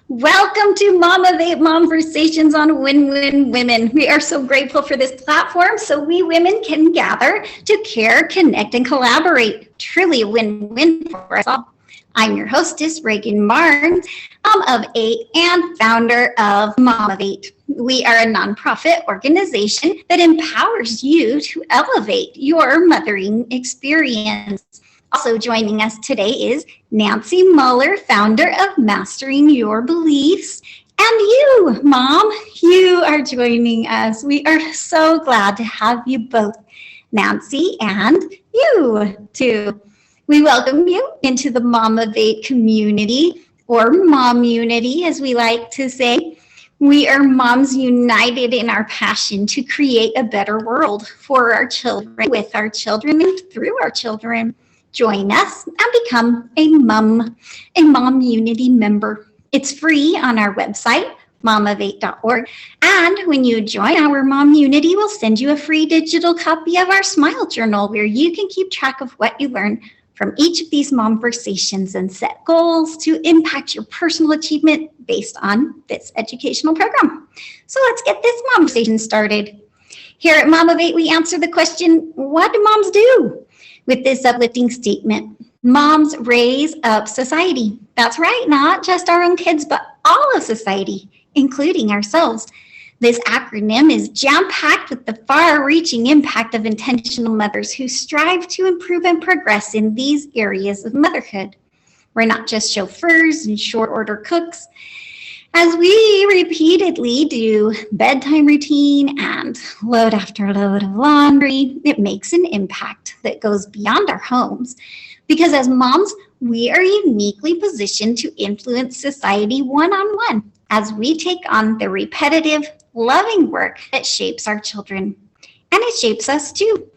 Welcome to Momversations on Win-Win Women. We are so grateful for this platform so we women can gather to care, connect, and collaborate. Truly a win-win for us all. I'm your hostess, Reagan Barnes, mom of 8 and founder of Mom of 8. We are a nonprofit organization that empowers you to elevate your mothering experience. Also joining us today is Nancy Mueller, founder of Mastering Your Beliefs. And you, Mom, you are joining us. We are so glad to have you both, Nancy and you too. We welcome you into the Mom of 8 community, or Momunity, as we like to say. We are moms united in our passion to create a better world for our children, with our children, and through our children. Join us and become a Momunity member. It's free on our website, momof8.org. And when you join our Momunity, we'll send you a free digital copy of our Smile Journal where you can keep track of what you learn from each of these Momversations and set goals to impact your personal achievement based on this educational program. So let's get this Momversation started. Here at Mom of 8, we answer the question, what do moms do? With this uplifting statement, moms raise up society. That's right, not just our own kids, but all of society, including ourselves. This acronym is jam-packed with the far-reaching impact of intentional mothers who strive to improve and progress in these areas of motherhood. We're not just chauffeurs and short-order cooks. As we repeatedly do bedtime routine and load after load of laundry, it makes an impact that goes beyond our homes. Because as moms, we are uniquely positioned to influence society one-on-one as we take on the repetitive, loving work that shapes our children. And it shapes us too.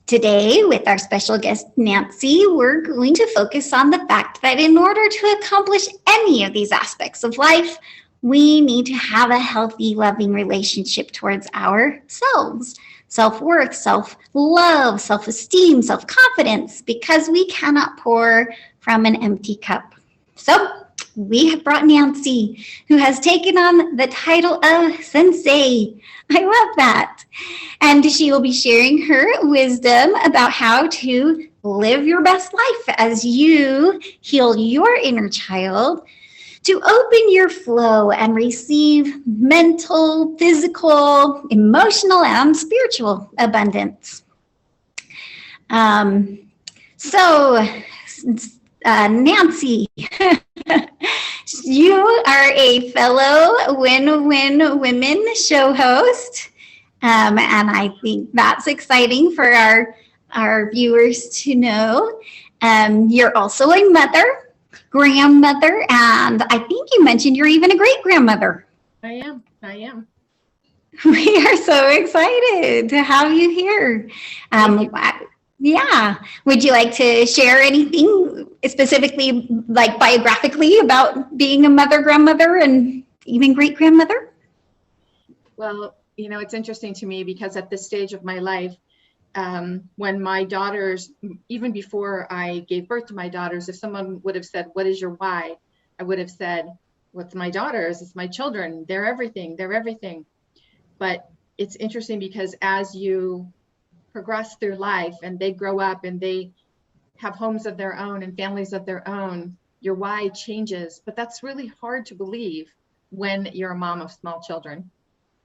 Today, with our special guest, Nancy, we're going to focus on the fact that in order to accomplish any of these aspects of life, we need to have a healthy, loving relationship towards ourselves. Self-worth, self-love, self-esteem, self-confidence, because we cannot pour from an empty cup. So we have brought Nancy, who has taken on the title of Sensei. I love that. And she will be sharing her wisdom about how to live your best life as you heal your inner child, to open your flow and receive mental, physical, emotional, and spiritual abundance. Nancy, you are a fellow Win-Win Women show host, and I think that's exciting for our viewers to know. You're also a mother, grandmother, and I think you mentioned you're even a great-grandmother. I am. We are so excited to have you here. Yeah. Would you like to share anything specifically, like biographically, about being a mother, grandmother, and even great-grandmother? Well, it's interesting to me because at this stage of my life, when my daughters, even before I gave birth to my daughters, if someone would have said, what is your why? I would have said, what's my daughters? It's my children. They're everything. But it's interesting because as you progress through life and they grow up and they have homes of their own and families of their own, your why changes. But that's really hard to believe when you're a mom of small children.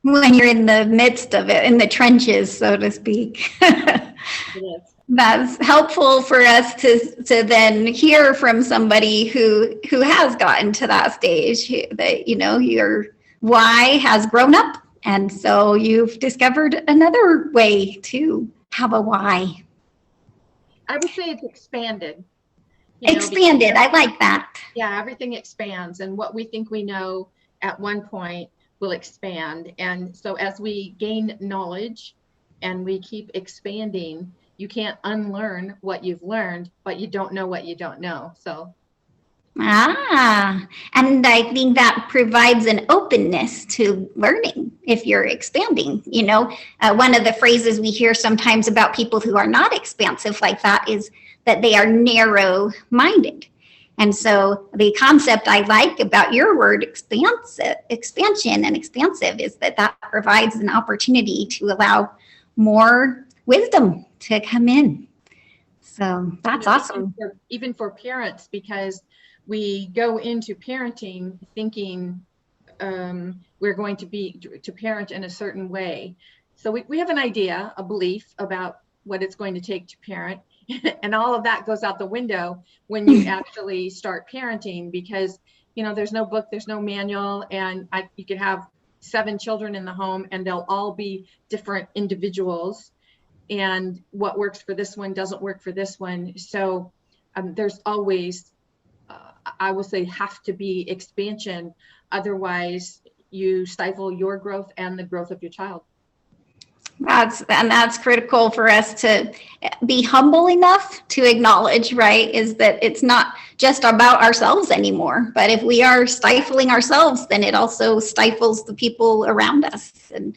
When you're in the midst of it, in the trenches, so to speak. It is. That's helpful for us to then hear from somebody who has gotten to that stage, that, your why has grown up. And so you've discovered another way to have a why. I would say it's expanded. Expanded, I like that. Yeah, everything expands, and what we think we know at one point will expand. And so as we gain knowledge and we keep expanding, you can't unlearn what you've learned, but you don't know what you don't know. So. And I think that provides an openness to learning if you're expanding. One of the phrases we hear sometimes about people who are not expansive like that is that they are narrow-minded. And so the concept I like about your word expansion and expansive is that that provides an opportunity to allow more wisdom to come in. So that's awesome. Even for parents, because we go into parenting thinking we're going to parent in a certain way. So we have an idea, a belief about what it's going to take to parent. And all of that goes out the window when you actually start parenting, because, you know, there's no book, there's no manual, and you could have 7 children in the home and they'll all be different individuals. And what works for this one doesn't work for this one. So there's always, I will say, have to be expansion. Otherwise, you stifle your growth and the growth of your child. That's critical for us to be humble enough to acknowledge, right? Is that it's not just about ourselves anymore. But if we are stifling ourselves, then it also stifles the people around us. And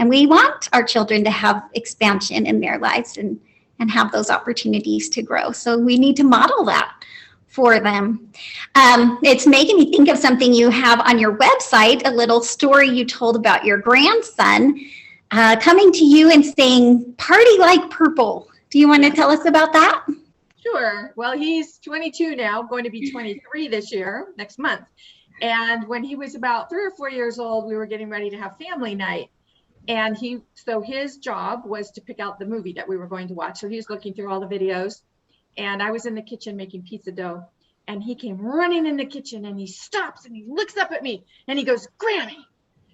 we want our children to have expansion in their lives and have those opportunities to grow. So we need to model that for them. It's making me think of something you have on your website, a little story you told about your grandson coming to you and saying, "Party like purple." Do you want to tell us about that? Sure. Well, he's 22 now, going to be 23 this year, next month. And when he was about 3 or 4 years old, we were getting ready to have family night. And so his job was to pick out the movie that we were going to watch. So he was looking through all the videos, and I was in the kitchen making pizza dough. And he came running in the kitchen, and he stops and he looks up at me and he goes, "Granny,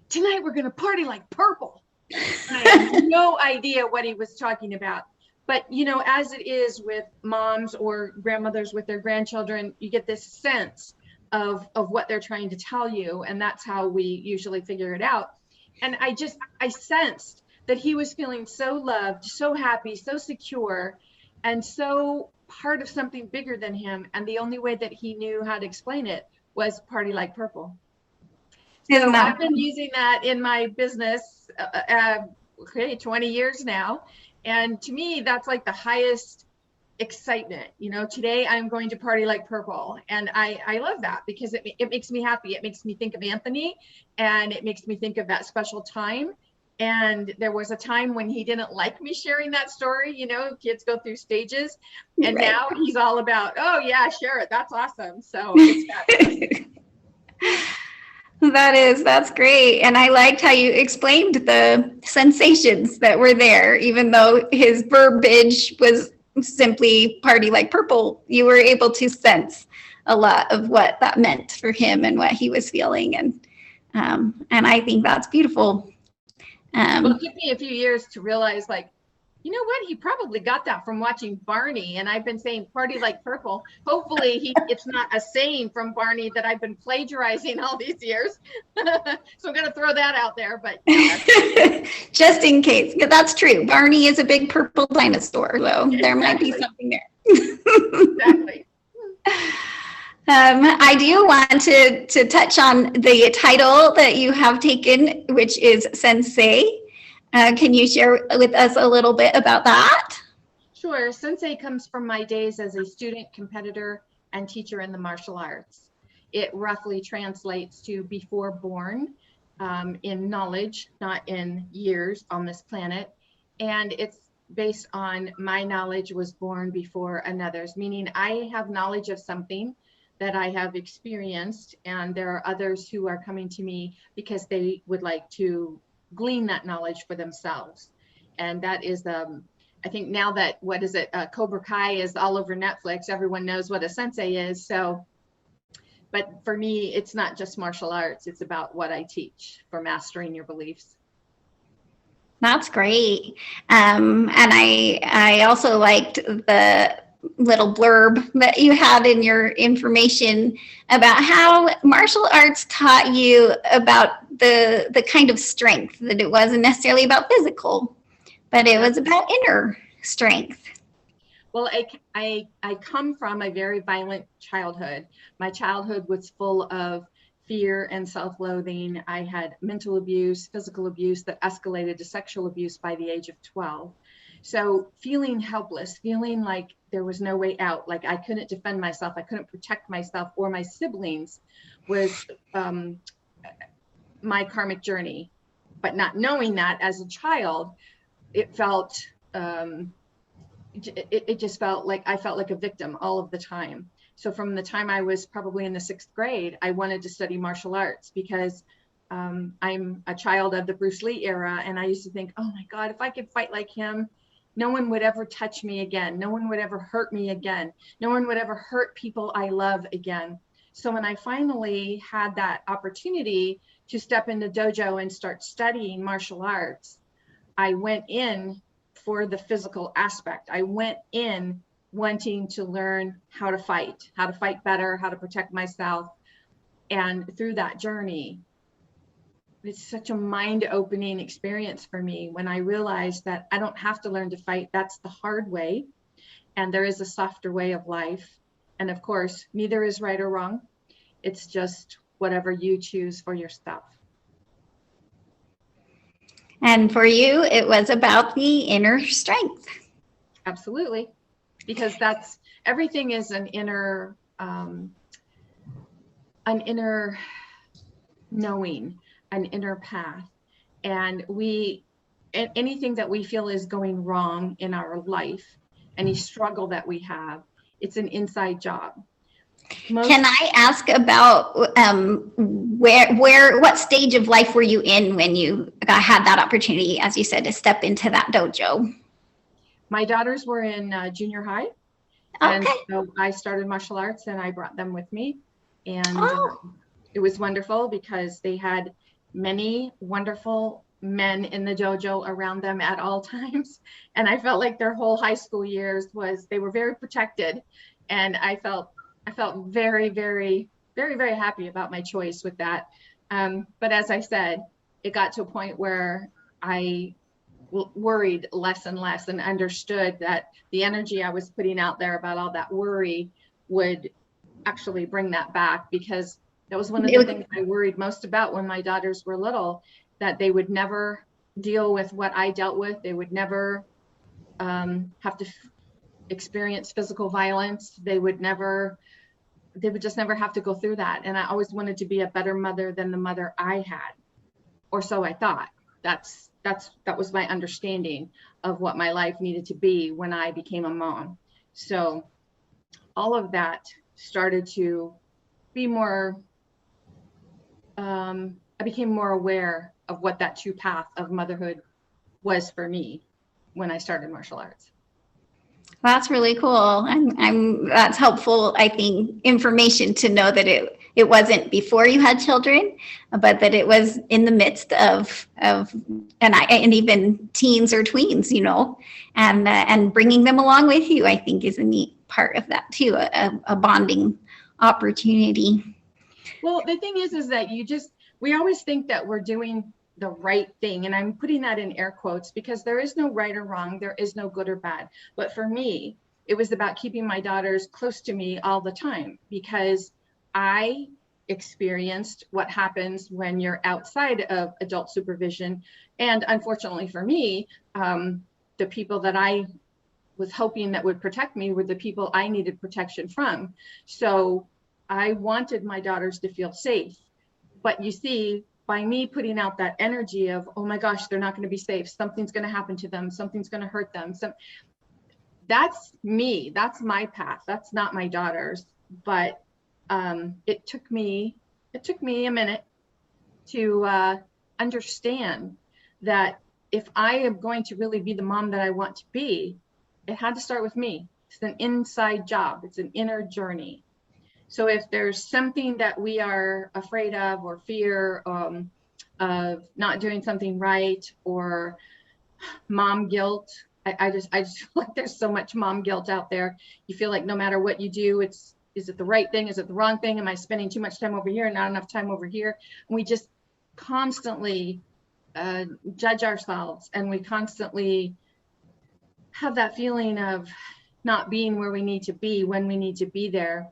tonight we're going to party like purple." I had no idea what he was talking about. But, you know, as it is with moms or grandmothers with their grandchildren, you get this sense of what they're trying to tell you. And that's how we usually figure it out. And I sensed that he was feeling so loved, so happy, so secure, and so part of something bigger than him. And the only way that he knew how to explain it was party like purple. So I've been using that in my business, 20 years now. And to me, that's like the highest excitement. You know, today I'm going to party like purple. And I love that because it makes me happy. It makes me think of Anthony, and it makes me think of that special time. And there was a time when he didn't like me sharing that story. You know, kids go through stages. And now he's all about, "Oh yeah, share it. That's awesome." So it's fabulous. That's great. And I liked how you explained the sensations that were there, even though his verbiage was simply party like purple. You were able to sense a lot of what that meant for him and what he was feeling. And I think that's beautiful. Well, it took me a few years to realize, like, you know what? He probably got that from watching Barney. And I've been saying party like purple. Hopefully it's not a saying from Barney that I've been plagiarizing all these years. So I'm going to throw that out there. But just in case, that's true. Barney is a big purple dinosaur, though. There might be something there. Exactly. I do want to touch on the title that you have taken, which is Sensei. Can you share with us a little bit about that? Sure. Sensei comes from my days as a student, competitor, and teacher in the martial arts. It roughly translates to before born in knowledge, not in years on this planet. And it's based on my knowledge was born before another's, meaning I have knowledge of something that I have experienced, and there are others who are coming to me because they would like to glean that knowledge for themselves. And that is I think now that Cobra Kai is all over Netflix, everyone knows what a sensei is. So, but for me, it's not just martial arts, it's about what I teach for mastering your beliefs. That's great. And I also liked the little blurb that you had in your information about how martial arts taught you about the kind of strength, that it wasn't necessarily about physical, but it was about inner strength. Well, I come from a very violent childhood. My childhood was full of fear and self-loathing. I had mental abuse, physical abuse that escalated to sexual abuse by the age of 12. So feeling helpless, feeling like there was no way out, like I couldn't defend myself, I couldn't protect myself or my siblings, was my karmic journey. But not knowing that as a child, it felt, it just felt like I felt like a victim all of the time. So from the time I was probably in the 6th grade, I wanted to study martial arts because I'm a child of the Bruce Lee era. And I used to think, oh my God, if I could fight like him, no one would ever touch me again. No one would ever hurt me again. No one would ever hurt people I love again. So when I finally had that opportunity to step into dojo and start studying martial arts, I went in for the physical aspect. I went in wanting to learn how to fight better, how to protect myself. And through that journey, it's such a mind-opening experience for me when I realized that I don't have to learn to fight. That's the hard way. And there is a softer way of life. And of course, neither is right or wrong. It's just whatever you choose for yourself. And for you, it was about the inner strength. Absolutely. Because that's, everything is an inner knowing, an inner path. And anything that we feel is going wrong in our life, any struggle that we have, it's an inside job. Can I ask about what stage of life were you in when you had that opportunity, as you said, to step into that dojo? My daughters were in junior high. And so I started martial arts and I brought them with me. And it was wonderful because they had many wonderful men in the dojo around them at all times. And I felt like their whole high school years they were very protected. And I felt very, very, very, very happy about my choice with that. But as I said, it got to a point where I worried less and less and understood that the energy I was putting out there about all that worry would actually bring that back, because that was one of the things I worried most about when my daughters were little, that they would never deal with what I dealt with. They would never have to experience physical violence. They would just never have to go through that. And I always wanted to be a better mother than the mother I had, or so I thought. That was my understanding of what my life needed to be when I became a mom. So all of that started to be more, I became more aware of what that true path of motherhood was for me when I started martial arts. That's really cool. And that's helpful, I think, information to know that it wasn't before you had children, but that it was in the midst of and even teens or tweens, and bringing them along with you, I think, is a neat part of that too, a bonding opportunity. Well, the thing is that we always think that we're doing the right thing. And I'm putting that in air quotes because there is no right or wrong. There is no good or bad. But for me, it was about keeping my daughters close to me all the time, because I experienced what happens when you're outside of adult supervision. And unfortunately for me, the people that I was hoping that would protect me were the people I needed protection from. So I wanted my daughters to feel safe. But you see, by me putting out that energy of, oh my gosh, they're not going to be safe, something's going to happen to them, something's going to hurt them. So that's me, that's my path, that's not my daughter's. But it took me a minute to understand that if I am going to really be the mom that I want to be, it had to start with me. It's an inside job, it's an inner journey. So if there's something that we are afraid of or fear of not doing something right, or mom guilt, I just feel like there's so much mom guilt out there. You feel like no matter what you do, is it the right thing? Is it the wrong thing? Am I spending too much time over here and not enough time over here? And we just constantly judge ourselves, and we constantly have that feeling of not being where we need to be when we need to be there.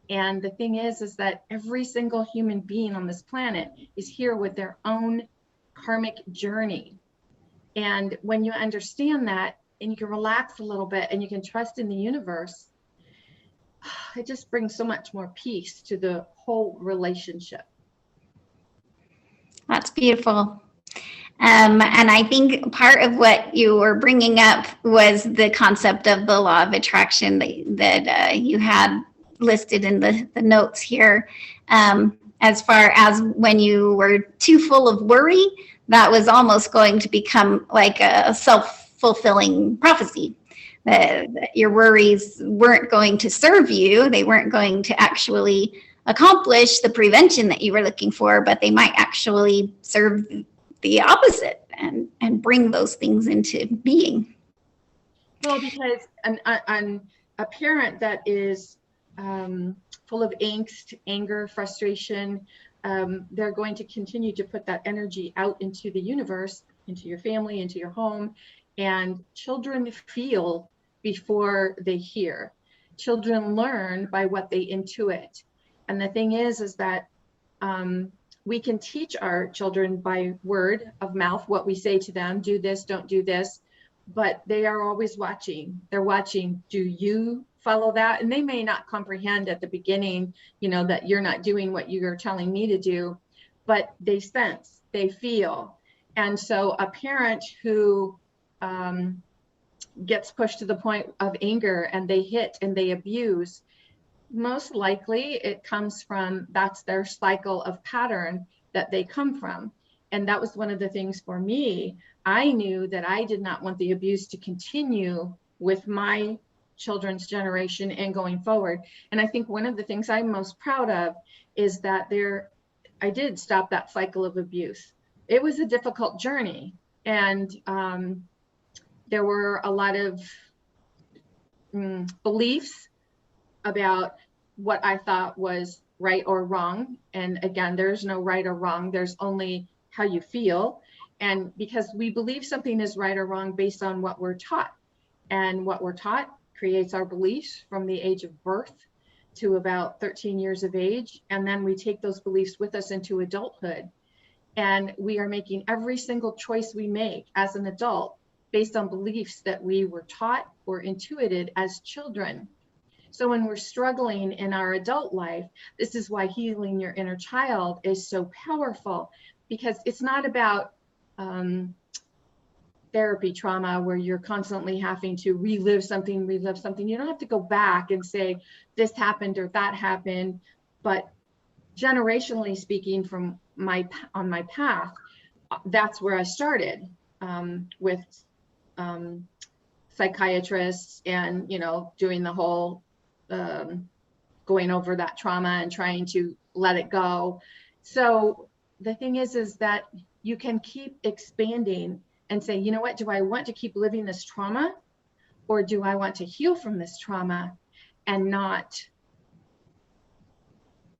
And the thing is that every single human being on this planet is here with their own karmic journey. And when you understand that, and you can relax a little bit and you can trust in the universe, it just brings so much more peace to the whole relationship. That's beautiful. And I think part of what you were bringing up was the concept of the law of attraction that you had listed in the notes here. As far as when you were too full of worry, that was almost going to become like a self-fulfilling prophecy. That your worries weren't going to serve you. They weren't going to actually accomplish the prevention that you were looking for, but they might actually serve the opposite and bring those things into being. Well, because a parent that is full of angst, anger, frustration, they're going to continue to put that energy out into the universe, into your family, into your home. And children feel before they hear. Children learn by what they intuit. And the thing is that we can teach our children by word of mouth what we say to them, do this, don't do this, but they are always watching. They're watching, do you follow that? And they may not comprehend at the beginning, that you're not doing what you're telling me to do, but they sense, they feel. And so a parent who gets pushed to the point of anger and they hit and they abuse, most likely it comes from, that's their cycle of pattern that they come from. And that was one of the things for me. I knew that I did not want the abuse to continue with my children's generation and going forward. And I think one of the things I'm most proud of is that I did stop that cycle of abuse. It was a difficult journey. And there were a lot of beliefs about what I thought was right or wrong. And again, there's no right or wrong. There's only how you feel. And because we believe something is right or wrong based on what we're taught. And what we're taught creates our beliefs from the age of birth to about 13 years of age. And then we take those beliefs with us into adulthood. And we are making every single choice we make as an adult based on beliefs that we were taught or intuited as children. So when we're struggling in our adult life, this is why healing your inner child is so powerful, because it's not about therapy trauma where you're constantly having to relive something. You don't have to go back and say this happened or that happened. But generationally speaking, on my path, that's where I started with psychiatrists and doing the whole going over that trauma and trying to let it go. So the thing is that you can keep expanding and say, you know what, do I want to keep living this trauma, or do I want to heal from this trauma and not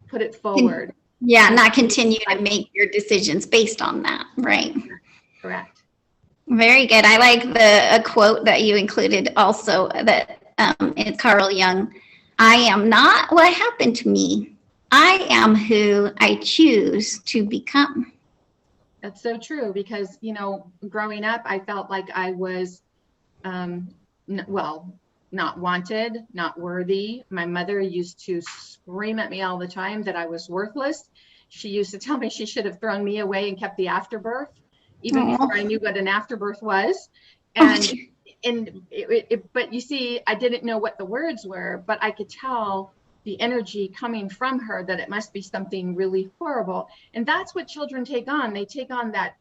put it forward? Yeah, not continue to make your decisions based on that, right? Correct. Very good. I like a quote that you included also, that it's Carl Jung. I am not what happened to me. I am who I choose to become. That's so true, because, growing up, I felt like I was, not wanted, not worthy. My mother used to scream at me all the time that I was worthless. She used to tell me she should have thrown me away and kept the afterbirth, even before I knew what an afterbirth was. And but you see, I didn't know what the words were, but I could tell the energy coming from her that it must be something really horrible. And that's what children take on. They take on that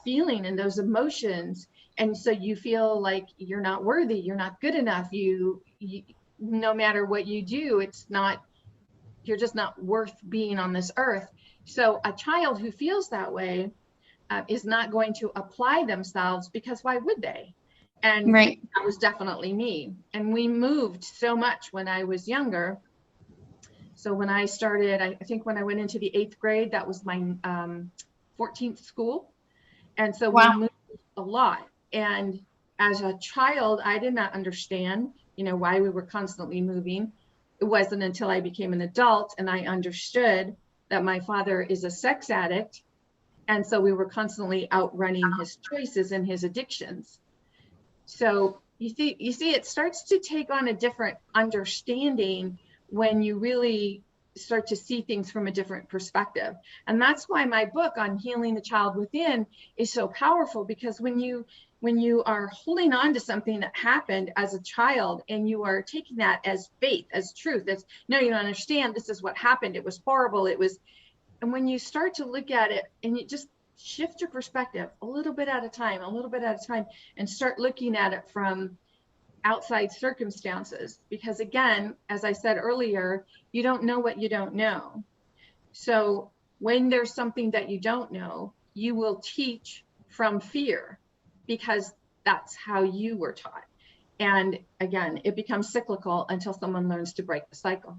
feeling and those emotions. And so you feel like you're not worthy, you're not good enough. You no matter what you do, you're just not worth being on this earth. So a child who feels that way is not going to apply themselves, because why would they? And right. That was definitely me. And we moved so much when I was younger. So when I started, I think when I went into the 8th grade, that was my 14th school. And so we moved a lot. And as a child, I did not understand, why we were constantly moving. It wasn't until I became an adult and I understood that my father is a sex addict. And so we were constantly outrunning his choices and his addictions. So, you see, it starts to take on a different understanding when you really start to see things from a different perspective. And that's why my book on healing the child within is so powerful, because when you are holding on to something that happened as a child and you are taking that as faith, as truth, as no, you don't understand, this is what happened, it was horrible, it was, and when you start to look at it and you just shift your perspective a little bit at a time, and start looking at it from outside circumstances, because again, as I said earlier, you don't know what you don't know. So when there's something that you don't know, you will teach from fear, because that's how you were taught. And again, it becomes cyclical until someone learns to break the cycle.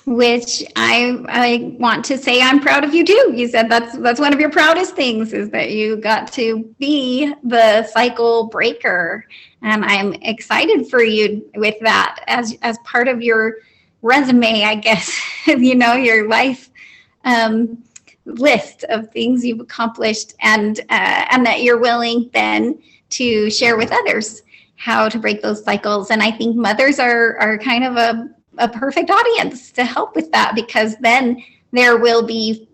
Which I want to say I'm proud of you too. You said that's one of your proudest things, is that you got to be the cycle breaker. And I'm excited for you with that as part of your resume, I guess, you know, your life list of things you've accomplished, and that you're willing then to share with others how to break those cycles. And I think mothers are kind of a perfect audience to help with that, because then there will be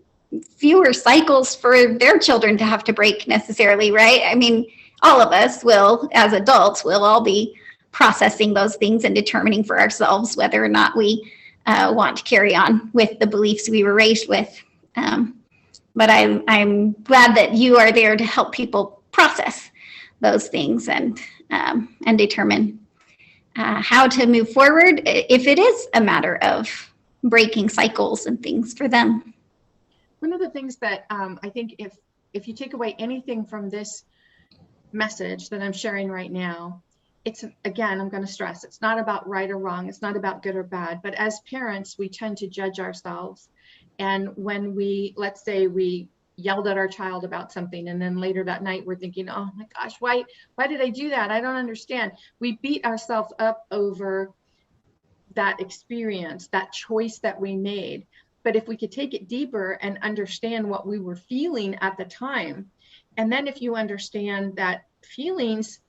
fewer cycles for their children to have to break necessarily, right? I mean, all of us will, as adults, will all be processing those things and determining for ourselves whether or not we want to carry on with the beliefs we were raised with. But I'm glad that you are there to help people process those things and determine how to move forward if it is a matter of breaking cycles and things for them. One of the things that I think if you take away anything from this message that I'm sharing right now, it's, again, I'm going to stress, it's not about right or wrong. It's not about good or bad. But as parents, we tend to judge ourselves. And when let's say we yelled at our child about something, and then later that night we're thinking, oh my gosh, why did I do that? I don't understand. We beat ourselves up over that experience, that choice that we made. But if we could take it deeper and understand what we were feeling at the time, and then if you understand that feelings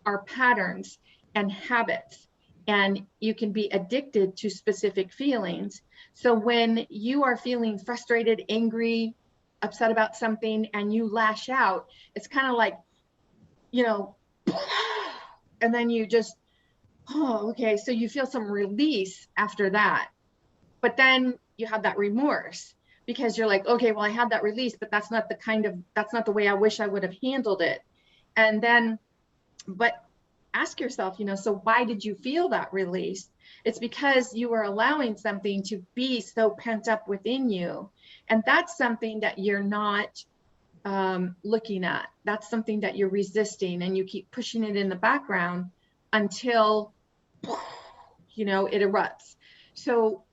are patterns and habits, and you can be addicted to specific feelings. So when you are feeling frustrated, angry, upset about something, and you lash out, it's kind of like, you know, and then you just, oh, okay. So you feel some release after that. But then you have that remorse, because you're like, okay, well, I had that release, but that's not the way I wish I would have handled it. And then, but ask yourself, you know, so why did you feel that release? It's because you were allowing something to be so pent up within you. And that's something that you're not looking at. That's something that you're resisting, and you keep pushing it in the background until, you know, it erupts. So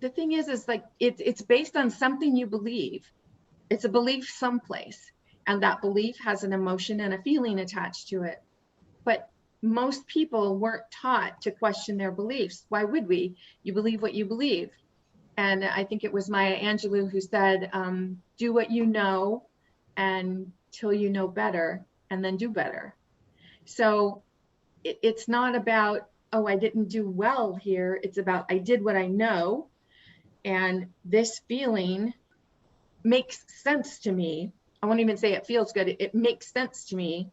the thing is like, it's based on something you believe. It's a belief someplace, and that belief has an emotion and a feeling attached to it. But most people weren't taught to question their beliefs. Why would we? You believe what you believe. And I think it was Maya Angelou who said, do what you know until you know better, and then do better. So it's not about, oh, I didn't do well here. It's about, I did what I know, and this feeling makes sense to me. I won't even say it feels good. It makes sense to me.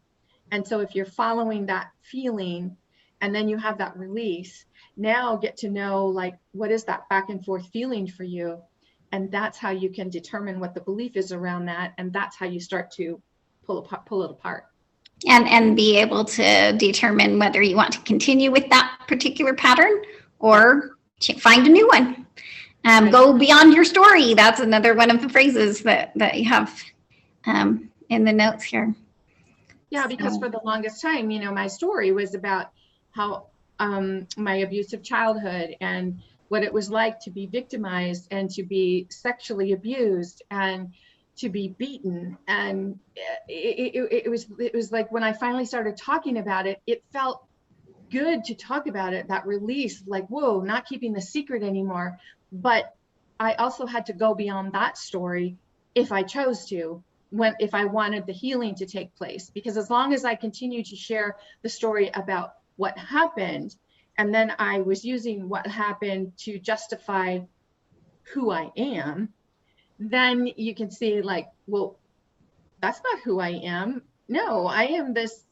And so if you're following that feeling, and then you have that release, now get to know, like, what is that back and forth feeling for you? And that's how you can determine what the belief is around that. And that's how you start to pull it apart. And be able to determine whether you want to continue with that particular pattern or find a new one. Right. Go beyond your story. That's another one of the phrases that you have in the notes here. Yeah, because for the longest time, you know, my story was about how my abusive childhood and what it was like to be victimized and to be sexually abused and to be beaten. And it was like, when I finally started talking about it, it felt good to talk about it, that release, like, whoa, not keeping the secret anymore. But I also had to go beyond that story if I chose to, if I wanted the healing to take place. Because as long as I continue to share the story about what happened, and then I was using what happened to justify who I am, then you can see like, well, that's not who I am. No, I am this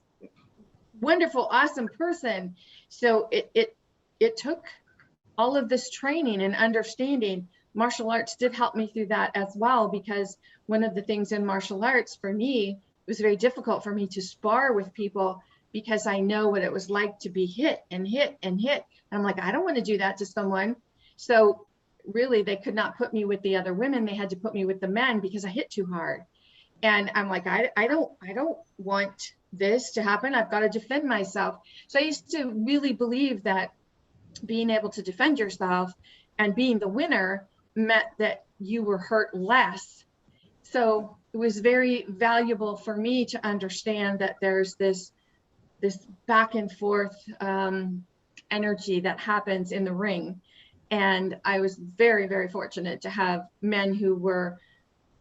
wonderful, awesome person. So it took all of this training and understanding. Martial arts did help me through that as well, because one of the things in martial arts for me, it was very difficult for me to spar with people, because I know what it was like to be hit and hit and hit. And I'm like, I don't want to do that to someone. So really, they could not put me with the other women. They had to put me with the men because I hit too hard. And I'm like, I don't want this to happen. I've got to defend myself. So I used to really believe that being able to defend yourself and being the winner meant that you were hurt less. So it was very valuable for me to understand that there's this back and forth energy that happens in the ring. And I was very, very fortunate to have men who were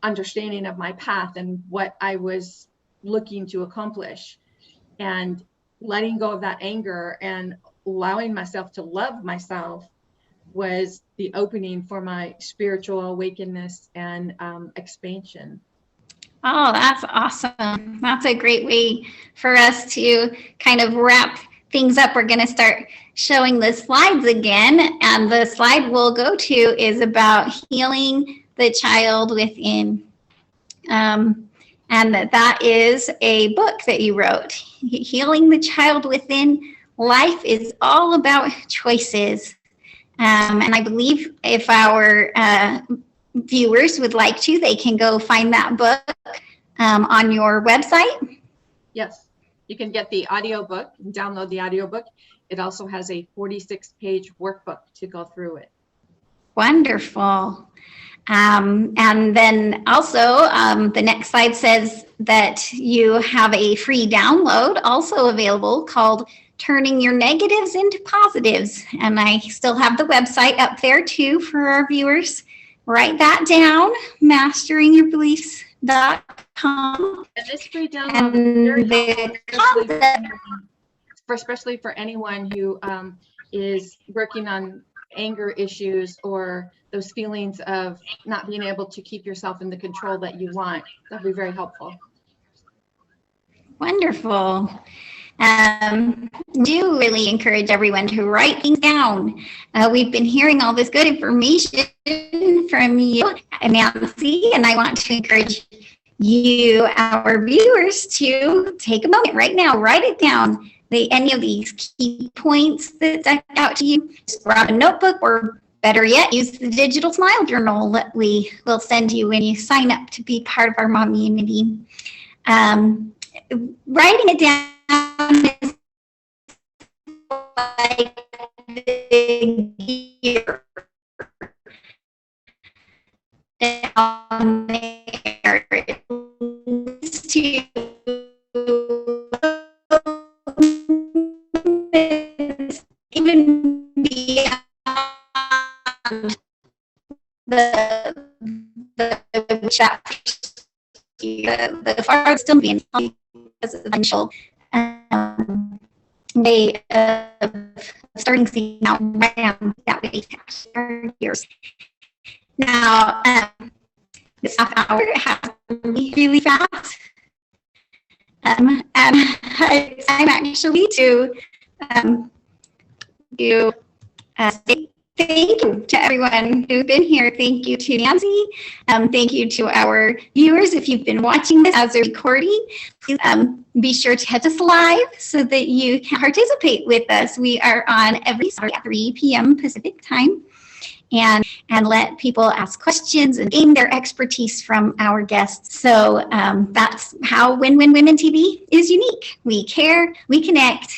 understanding of my path and what I was looking to accomplish, and letting go of that anger and allowing myself to love myself was the opening for my spiritual awakeness and expansion. Oh, that's awesome. That's a great way for us to kind of wrap things up. We're going to start showing the slides again. And the slide we'll go to is about healing the child within. And that is a book that you wrote, Healing the Child Within. Life is all about choices. And I believe if our viewers would like to, they can go find that book on your website. Yes, you can get the audiobook, download the audiobook. It also has a 46-page workbook to go through it. Wonderful. And then also the next slide says that you have a free download also available called Turning Your Negatives into Positives. And I still have the website up there too for our viewers. Write that down, masteringyourbeliefs.com. And this free download is very helpful, especially for anyone who is working on anger issues or those feelings of not being able to keep yourself in the control that you want. That'll be very helpful. Wonderful. Do really encourage everyone to write things down. We've been hearing all this good information from you, Nancy, and I want to encourage you, our viewers, to take a moment right now, write it down. Any of these key points that stuck out to you, just grab a notebook, or better yet, use the digital smile journal that we will send you when you sign up to be part of our Mommunity. Writing it down is like the gear down there. It leads to even beyond the chapters, the far still being essential. They starting seeing now that way years. Now, this half hour has really fast. And I'm actually to say thank you to everyone who's been here. Thank you to Nancy. Thank you to our viewers. If you've been watching this as a recording, please be sure to catch us live so that you can participate with us. We are on every Saturday at 3 p.m. Pacific time. And let people ask questions and gain their expertise from our guests. So that's how Win Win Women TV is unique. We care, we connect,